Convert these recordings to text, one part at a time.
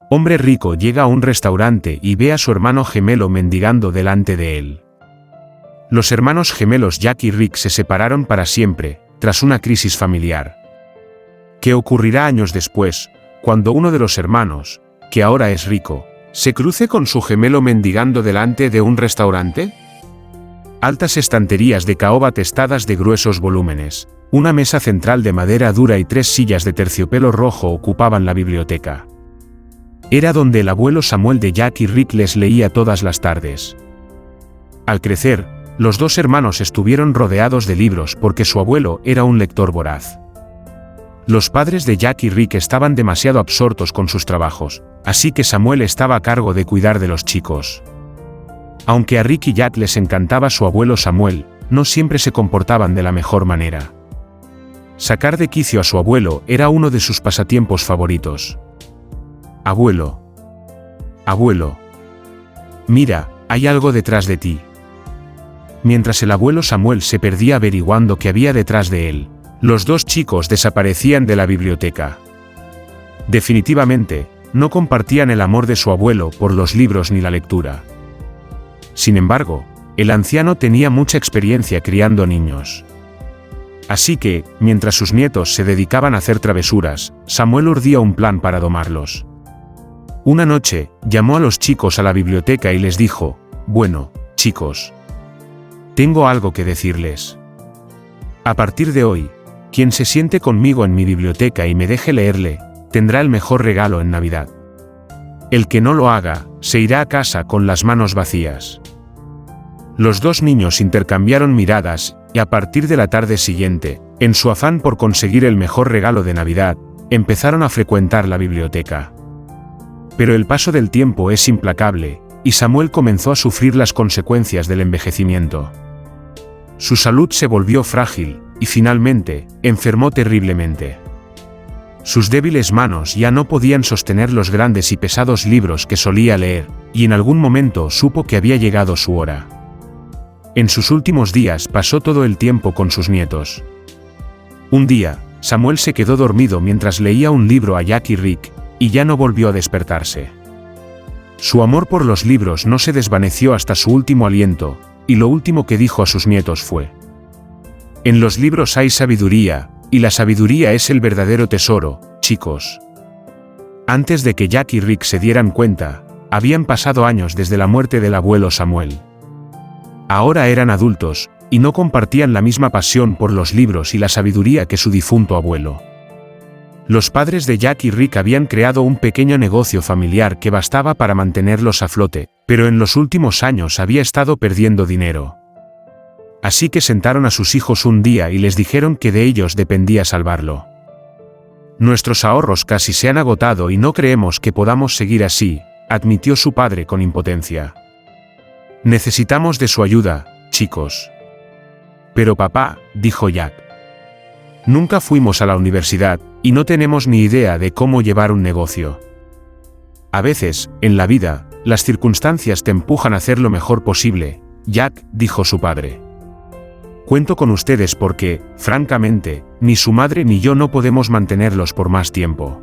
Hombre rico llega a un restaurante y ve a su hermano gemelo mendigando delante de él. Los hermanos gemelos Jack y Rick se separaron para siempre, tras una crisis familiar. ¿Qué ocurrirá años después, cuando uno de los hermanos, que ahora es rico, se cruce con su gemelo mendigando delante de un restaurante? Altas estanterías de caoba testadas de gruesos volúmenes, una mesa central de madera dura y 3 sillas de terciopelo rojo ocupaban la biblioteca. Era donde el abuelo Samuel de Jack y Rick les leía todas las tardes. Al crecer, los dos hermanos estuvieron rodeados de libros porque su abuelo era un lector voraz. Los padres de Jack y Rick estaban demasiado absortos con sus trabajos, así que Samuel estaba a cargo de cuidar de los chicos. Aunque a Rick y Jack les encantaba su abuelo Samuel, no siempre se comportaban de la mejor manera. Sacar de quicio a su abuelo era uno de sus pasatiempos favoritos. Abuelo. Abuelo. Mira, hay algo detrás de ti. Mientras el abuelo Samuel se perdía averiguando qué había detrás de él, los dos chicos desaparecían de la biblioteca. Definitivamente, no compartían el amor de su abuelo por los libros ni la lectura. Sin embargo, el anciano tenía mucha experiencia criando niños. Así que, mientras sus nietos se dedicaban a hacer travesuras, Samuel urdía un plan para domarlos. Una noche, llamó a los chicos a la biblioteca y les dijo: «Bueno, chicos, tengo algo que decirles. A partir de hoy, quien se siente conmigo en mi biblioteca y me deje leerle, tendrá el mejor regalo en Navidad. El que no lo haga, se irá a casa con las manos vacías». Los dos niños intercambiaron miradas, y a partir de la tarde siguiente, en su afán por conseguir el mejor regalo de Navidad, empezaron a frecuentar la biblioteca. Pero el paso del tiempo es implacable, y Samuel comenzó a sufrir las consecuencias del envejecimiento. Su salud se volvió frágil, y finalmente, enfermó terriblemente. Sus débiles manos ya no podían sostener los grandes y pesados libros que solía leer, y en algún momento supo que había llegado su hora. En sus últimos días pasó todo el tiempo con sus nietos. Un día, Samuel se quedó dormido mientras leía un libro a Jack y Rick, y ya no volvió a despertarse. Su amor por los libros no se desvaneció hasta su último aliento, y lo último que dijo a sus nietos fue: «En los libros hay sabiduría, y la sabiduría es el verdadero tesoro, chicos». Antes de que Jack y Rick se dieran cuenta, habían pasado años desde la muerte del abuelo Samuel. Ahora eran adultos, y no compartían la misma pasión por los libros y la sabiduría que su difunto abuelo. Los padres de Jack y Rick habían creado un pequeño negocio familiar que bastaba para mantenerlos a flote, pero en los últimos años había estado perdiendo dinero. Así que sentaron a sus hijos un día y les dijeron que de ellos dependía salvarlo. «Nuestros ahorros casi se han agotado y no creemos que podamos seguir así», admitió su padre con impotencia. «Necesitamos de su ayuda, chicos». «Pero papá», dijo Jack, «nunca fuimos a la universidad, y no tenemos ni idea de cómo llevar un negocio». «A veces, en la vida, las circunstancias te empujan a hacer lo mejor posible», Jack, dijo su padre. «Cuento con ustedes porque, francamente, ni su madre ni yo no podemos mantenerlos por más tiempo».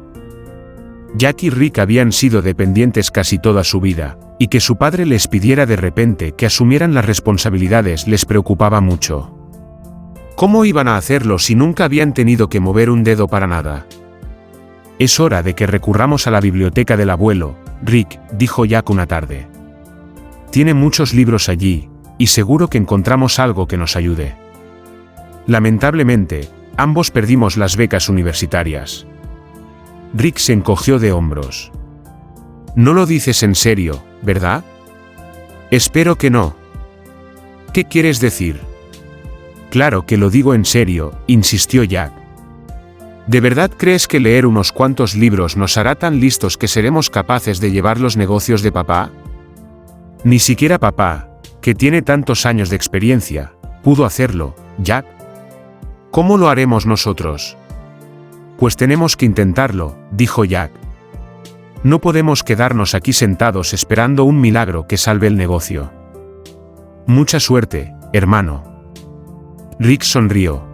Jack y Rick habían sido dependientes casi toda su vida, y que su padre les pidiera de repente que asumieran las responsabilidades les preocupaba mucho. ¿Cómo iban a hacerlo si nunca habían tenido que mover un dedo para nada? «Es hora de que recurramos a la biblioteca del abuelo, Rick», dijo Jack una tarde. «Tiene muchos libros allí, y seguro que encontramos algo que nos ayude». Lamentablemente, ambos perdimos las becas universitarias. Rick se encogió de hombros. «No lo dices en serio, ¿verdad?» «Espero que no». «¿Qué quieres decir?» «Claro que lo digo en serio», insistió Jack. ¿De verdad crees que leer unos cuantos libros nos hará tan listos que seremos capaces de llevar los negocios de papá? Ni siquiera papá, que tiene tantos años de experiencia, pudo hacerlo, Jack. ¿Cómo lo haremos nosotros? Pues tenemos que intentarlo, dijo Jack. No podemos quedarnos aquí sentados esperando un milagro que salve el negocio. Mucha suerte, hermano. Rick sonrió.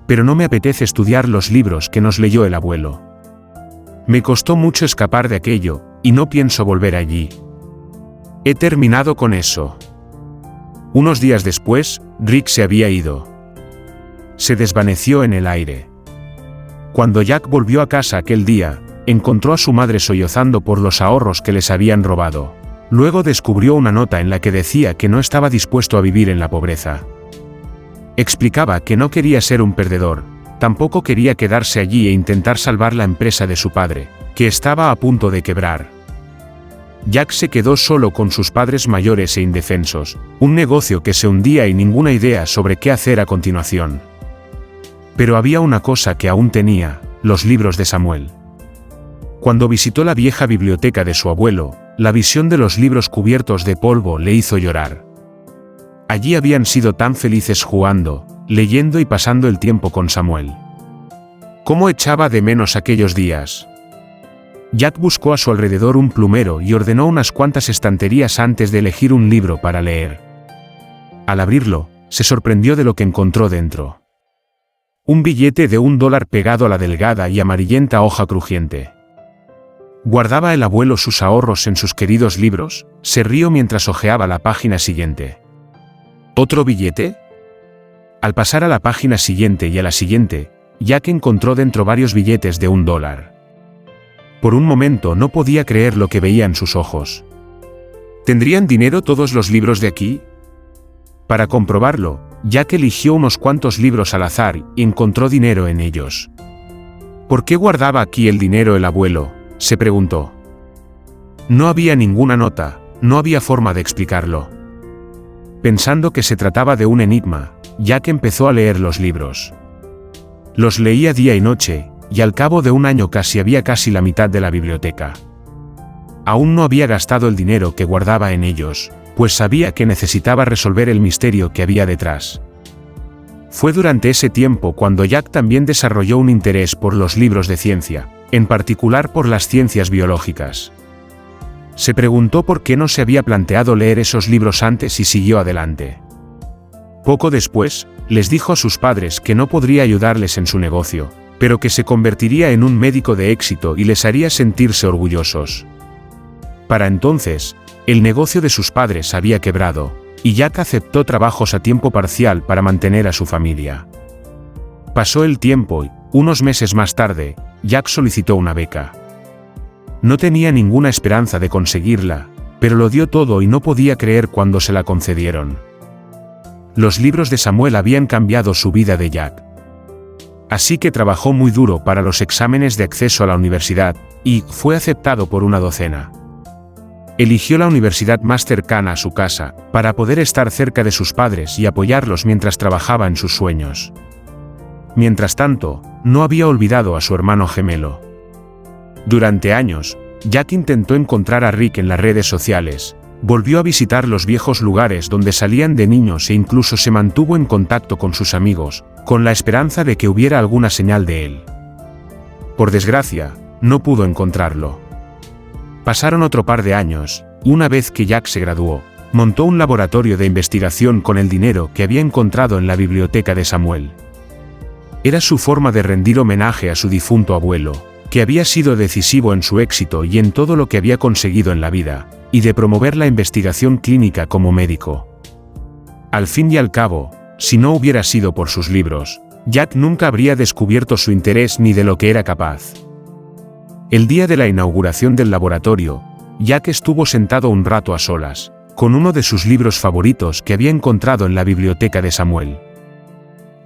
Pero no me apetece estudiar los libros que nos leyó el abuelo. Me costó mucho escapar de aquello, y no pienso volver allí. He terminado con eso. Unos días después, Rick se había ido. Se desvaneció en el aire. Cuando Jack volvió a casa aquel día, encontró a su madre sollozando por los ahorros que les habían robado. Luego descubrió una nota en la que decía que no estaba dispuesto a vivir en la pobreza. Explicaba que no quería ser un perdedor, tampoco quería quedarse allí e intentar salvar la empresa de su padre, que estaba a punto de quebrar. Jack se quedó solo con sus padres mayores e indefensos, un negocio que se hundía y ninguna idea sobre qué hacer a continuación. Pero había una cosa que aún tenía: los libros de Samuel. Cuando visitó la vieja biblioteca de su abuelo, la visión de los libros cubiertos de polvo le hizo llorar. Allí habían sido tan felices jugando, leyendo y pasando el tiempo con Samuel. ¿Cómo echaba de menos aquellos días? Jack buscó a su alrededor un plumero y ordenó unas cuantas estanterías antes de elegir un libro para leer. Al abrirlo, se sorprendió de lo que encontró dentro. Un billete de $1 pegado a la delgada y amarillenta hoja crujiente. ¿Guardaba el abuelo sus ahorros en sus queridos libros? Se rió mientras hojeaba la página siguiente. ¿Otro billete? Al pasar a la página siguiente y a la siguiente, Jack encontró dentro varios billetes de $1. Por un momento no podía creer lo que veía en sus ojos. ¿Tendrían dinero todos los libros de aquí? Para comprobarlo, Jack eligió unos cuantos libros al azar y encontró dinero en ellos. ¿Por qué guardaba aquí el dinero el abuelo?, se preguntó. No había ninguna nota, no había forma de explicarlo. Pensando que se trataba de un enigma, Jack empezó a leer los libros. Los leía día y noche, y al cabo de un año había casi la mitad de la biblioteca. Aún no había gastado el dinero que guardaba en ellos, pues sabía que necesitaba resolver el misterio que había detrás. Fue durante ese tiempo cuando Jack también desarrolló un interés por los libros de ciencia, en particular por las ciencias biológicas. Se preguntó por qué no se había planteado leer esos libros antes y siguió adelante. Poco después, les dijo a sus padres que no podría ayudarles en su negocio, pero que se convertiría en un médico de éxito y les haría sentirse orgullosos. Para entonces, el negocio de sus padres había quebrado, y Jack aceptó trabajos a tiempo parcial para mantener a su familia. Pasó el tiempo y, unos meses más tarde, Jack solicitó una beca. No tenía ninguna esperanza de conseguirla, pero lo dio todo y no podía creer cuando se la concedieron. Los libros de Samuel habían cambiado su vida de Jack. Así que trabajó muy duro para los exámenes de acceso a la universidad, y fue aceptado por una docena. Eligió la universidad más cercana a su casa, para poder estar cerca de sus padres y apoyarlos mientras trabajaba en sus sueños. Mientras tanto, no había olvidado a su hermano gemelo. Durante años, Jack intentó encontrar a Rick en las redes sociales, volvió a visitar los viejos lugares donde salían de niños e incluso se mantuvo en contacto con sus amigos, con la esperanza de que hubiera alguna señal de él. Por desgracia, no pudo encontrarlo. Pasaron otro par de años, y una vez que Jack se graduó, montó un laboratorio de investigación con el dinero que había encontrado en la biblioteca de Samuel. Era su forma de rendir homenaje a su difunto abuelo, que había sido decisivo en su éxito y en todo lo que había conseguido en la vida, y de promover la investigación clínica como médico. Al fin y al cabo, si no hubiera sido por sus libros, Jack nunca habría descubierto su interés ni de lo que era capaz. El día de la inauguración del laboratorio, Jack estuvo sentado un rato a solas, con uno de sus libros favoritos que había encontrado en la biblioteca de Samuel.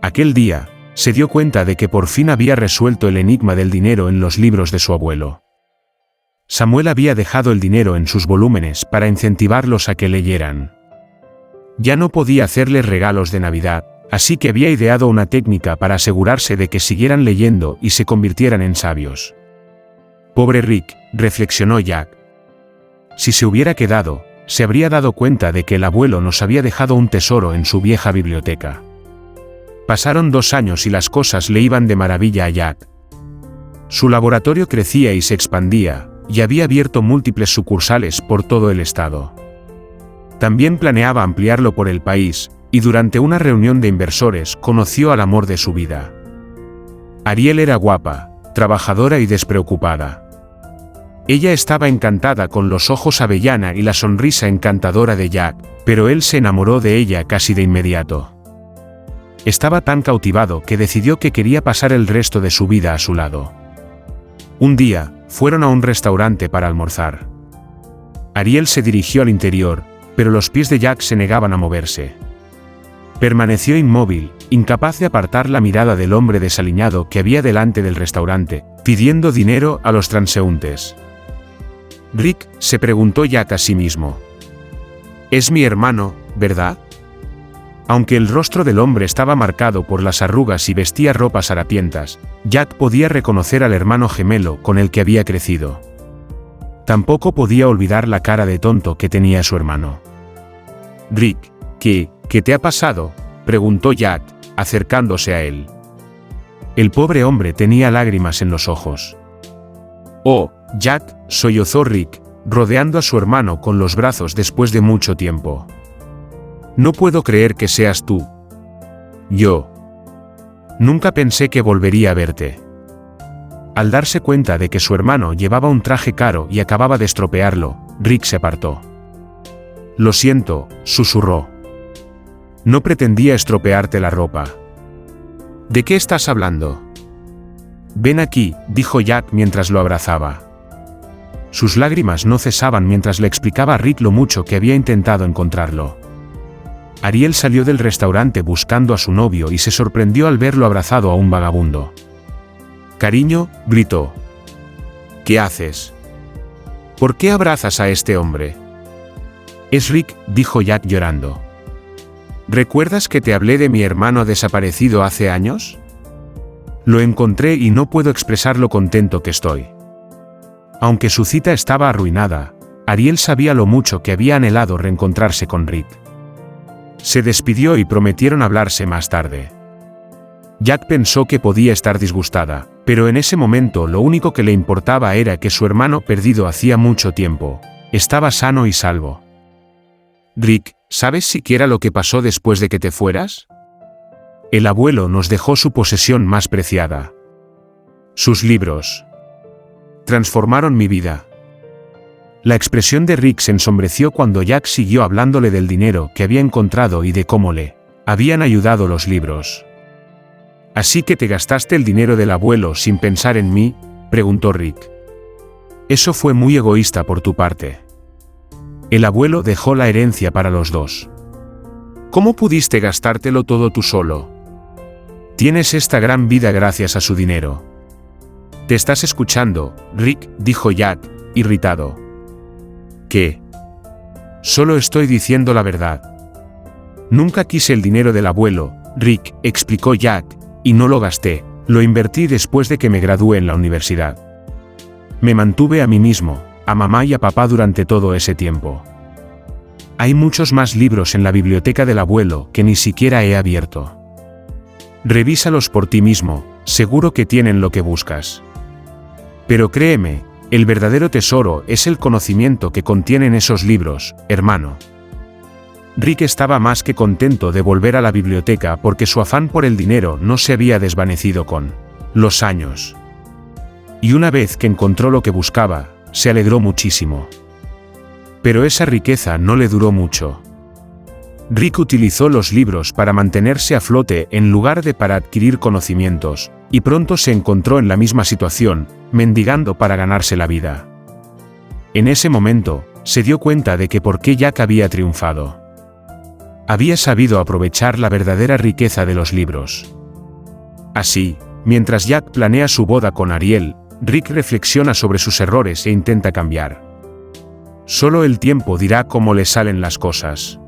Aquel día, se dio cuenta de que por fin había resuelto el enigma del dinero en los libros de su abuelo. Samuel había dejado el dinero en sus volúmenes para incentivarlos a que leyeran. Ya no podía hacerles regalos de Navidad, así que había ideado una técnica para asegurarse de que siguieran leyendo y se convirtieran en sabios. Pobre Rick, reflexionó Jack. Si se hubiera quedado, se habría dado cuenta de que el abuelo nos había dejado un tesoro en su vieja biblioteca. Pasaron 2 años y las cosas le iban de maravilla a Jack. Su laboratorio crecía y se expandía, y había abierto múltiples sucursales por todo el estado. También planeaba ampliarlo por el país, y durante una reunión de inversores conoció al amor de su vida. Ariel era guapa, trabajadora y despreocupada. Ella estaba encantada con los ojos avellana y la sonrisa encantadora de Jack, pero él se enamoró de ella casi de inmediato. Estaba tan cautivado que decidió que quería pasar el resto de su vida a su lado. Un día, fueron a un restaurante para almorzar. Ariel se dirigió al interior, pero los pies de Jack se negaban a moverse. Permaneció inmóvil, incapaz de apartar la mirada del hombre desaliñado que había delante del restaurante, pidiendo dinero a los transeúntes. «Rick», se preguntó Jack a sí mismo. «Es mi hermano, ¿verdad?». Aunque el rostro del hombre estaba marcado por las arrugas y vestía ropas harapientas, Jack podía reconocer al hermano gemelo con el que había crecido. Tampoco podía olvidar la cara de tonto que tenía su hermano. «Rick, ¿qué te ha pasado?», preguntó Jack, acercándose a él. El pobre hombre tenía lágrimas en los ojos. «Oh, Jack», sollozó Rick, rodeando a su hermano con los brazos después de mucho tiempo. «No puedo creer que seas tú. Yo nunca pensé que volvería a verte». Al darse cuenta de que su hermano llevaba un traje caro y acababa de estropearlo, Rick se apartó. «Lo siento», susurró. «No pretendía estropearte la ropa». «¿De qué estás hablando?». «Ven aquí», dijo Jack mientras lo abrazaba. Sus lágrimas no cesaban mientras le explicaba a Rick lo mucho que había intentado encontrarlo. Ariel salió del restaurante buscando a su novio y se sorprendió al verlo abrazado a un vagabundo. «Cariño», gritó. «¿Qué haces? ¿Por qué abrazas a este hombre?». «Es Rick», dijo Jack llorando. «¿Recuerdas que te hablé de mi hermano desaparecido hace años? Lo encontré y no puedo expresar lo contento que estoy». Aunque su cita estaba arruinada, Ariel sabía lo mucho que había anhelado reencontrarse con Rick. Se despidió y prometieron hablarse más tarde. Jack pensó que podía estar disgustada, pero en ese momento lo único que le importaba era que su hermano perdido hacía mucho tiempo estaba sano y salvo. «Rick, ¿sabes siquiera lo que pasó después de que te fueras? El abuelo nos dejó su posesión más preciada. Sus libros transformaron mi vida». La expresión de Rick se ensombreció cuando Jack siguió hablándole del dinero que había encontrado y de cómo le habían ayudado los libros. «¿Así que te gastaste el dinero del abuelo sin pensar en mí?», preguntó Rick. «Eso fue muy egoísta por tu parte. El abuelo dejó la herencia para los dos. ¿Cómo pudiste gastártelo todo tú solo? Tienes esta gran vida gracias a su dinero». «¿Te estás escuchando, Rick?», dijo Jack, irritado. «¿Qué? Solo estoy diciendo la verdad. Nunca quise el dinero del abuelo, Rick», explicó Jack, «y no lo gasté, lo invertí después de que me gradué en la universidad. Me mantuve a mí mismo, a mamá y a papá durante todo ese tiempo. Hay muchos más libros en la biblioteca del abuelo que ni siquiera he abierto. Revísalos por ti mismo, seguro que tienen lo que buscas. Pero créeme, el verdadero tesoro es el conocimiento que contienen esos libros, hermano». Rick estaba más que contento de volver a la biblioteca porque su afán por el dinero no se había desvanecido con los años. Y una vez que encontró lo que buscaba, se alegró muchísimo. Pero esa riqueza no le duró mucho. Rick utilizó los libros para mantenerse a flote en lugar de para adquirir conocimientos, y pronto se encontró en la misma situación, mendigando para ganarse la vida. En ese momento, se dio cuenta de que por qué Jack había triunfado. Había sabido aprovechar la verdadera riqueza de los libros. Así, mientras Jack planea su boda con Ariel, Rick reflexiona sobre sus errores e intenta cambiar. Solo el tiempo dirá cómo le salen las cosas.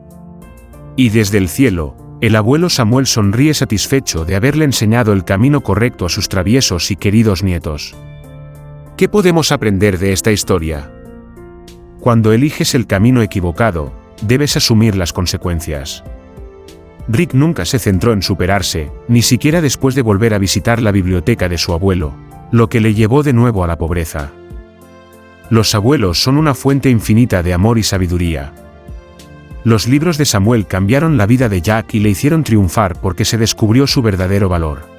Y desde el cielo, el abuelo Samuel sonríe satisfecho de haberle enseñado el camino correcto a sus traviesos y queridos nietos. ¿Qué podemos aprender de esta historia? Cuando eliges el camino equivocado, debes asumir las consecuencias. Rick nunca se centró en superarse, ni siquiera después de volver a visitar la biblioteca de su abuelo, lo que le llevó de nuevo a la pobreza. Los abuelos son una fuente infinita de amor y sabiduría. Los libros de Samuel cambiaron la vida de Jack y le hicieron triunfar porque se descubrió su verdadero valor.